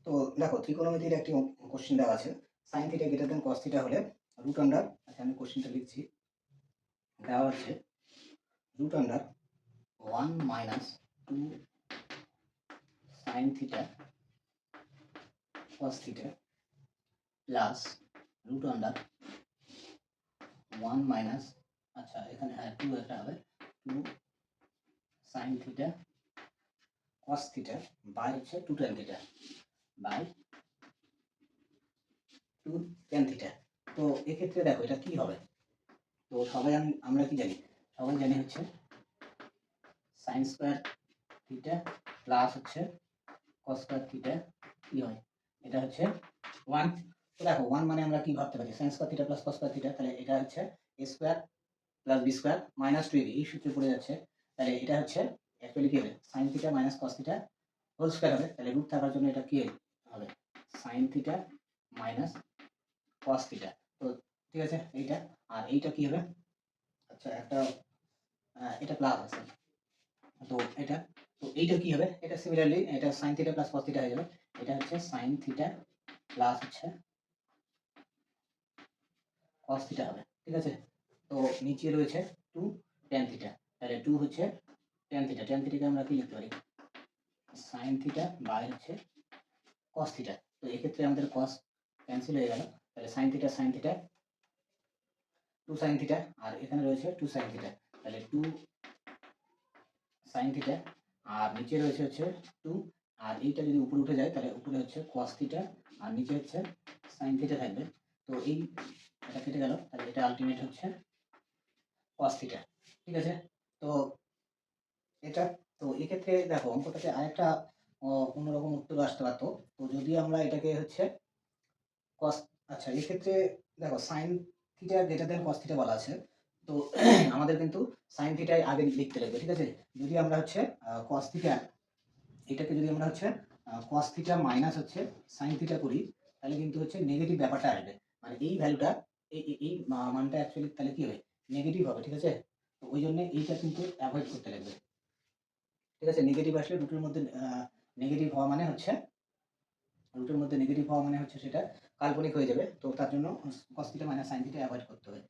তো দেখো ত্রিকোণমিতির একটি কোশ্চেন দেওয়া আছে sin θ গ্রেটার দেন cos θ হলে রুট আন্ডার, আচ্ছা আমি কোশ্চেনটা লিখছি। দেওয়া আছে root under 1 minus 2 sin θ cos θ plus root under 1 minus, আচ্ছা এখানে 2 একটা হবে 2 sin θ cos θ বাই হচ্ছে 2 tan θ বাই 2 tan θ। তো এক্ষেত্রে দেখো এটা কি হবে, তো সবাই আমরা কি জানি, সবাই জানি হচ্ছে সাইন স্কোয়ার থিটা প্লাস হচ্ছে কস স্কোয়ার থিটা কি হয়, এটা হচ্ছে 1। তো দেখো 1 মানে আমরা কি ভাবতে পারি, sine square theta plus cos square theta, তাহলে এটা হচ্ছে a square plus b square minus 2ab, এই সূত্রে পড়ে যাচ্ছে। তাহলে এটা হচ্ছে অ্যাকচুয়ালি কি হবে, sine theta minus cos theta whole square হবে। তাহলে রুট থাকার জন্য এটা কি হবে, sine theta minus cos theta. তো ঠিক আছে এইটা, আর এইটা কি হবে, আচ্ছা একটা এটা প্লাস আছে, তো এটা, তো এইটা কি হবে, এটা সিমিলারলি এটা sin theta plus cos theta হয়ে যাবে। এটা হচ্ছে sin থিটা প্লাস হচ্ছে cos থিটা হবে, ঠিক আছে। তো নিচে রয়েছে 2 tan থিটা, তাহলে 2 হচ্ছে tan থিটা, tan থিটাকে আমরা কি লিখতে পারি, sin থিটা বাই হচ্ছে cos থিটা। তো এই ক্ষেত্রে আমাদের cos ক্যান্সেল হয়ে গেল, তাহলে sin থিটা 2 sin থিটা, আর এখানে রয়েছে 2 sin থিটা, তাহলে 2 sin থিটা, আর নিচে রয়েছে হচ্ছে 2, আর এইটা যদি উপরে উঠে যায় তাহলে উপরে হচ্ছে cos থিটা আর নিচে হচ্ছে sin থিটা থাকবে। তো এই এটা কেটে গেল, তাহলে এটা আলটিমেট হচ্ছে cos থিটা, ঠিক আছে। তো এটা, তো এক্ষেত্রে দেখো অঙ্কটাতে আরেকটা অন্যরকম উত্তর আসতে পারতো। তো যদি আমরা এটাকে হচ্ছে cos, আচ্ছা এক্ষেত্রে দেখো sin theta greater than cos theta বলা আছে, তো আমাদের কিন্তু sin থিটাই আগে লিখতে লাগবে, ঠিক আছে। যদি আমরা হচ্ছে cos থিটা, এটাকে যদি আমরা হচ্ছে cos থিটা মাইনাস হচ্ছে sin থিটা করি, তাহলে কিন্তু হচ্ছে নেগেটিভ ব্যাপারটা আসবে, মানে এই ভ্যালুটা এই মানটা অ্যাকচুয়ালি তাহলে কি হবে, নেগেটিভ হবে, ঠিক আছে। তো ওই জন্য এইটা কিন্তু অ্যাভয়েড করতে লাগবে, ঠিক আছে। নেগেটিভ আসলে রুটের মধ্যে নেগেটিভ হওয়া মানে হচ্ছে, রুটের মধ্যে নেগেটিভ হওয়া মানে হচ্ছে সেটা কাল্পনিক হয়ে যাবে, তো তার জন্য cos theta minus sin theta avoid করতে হবে।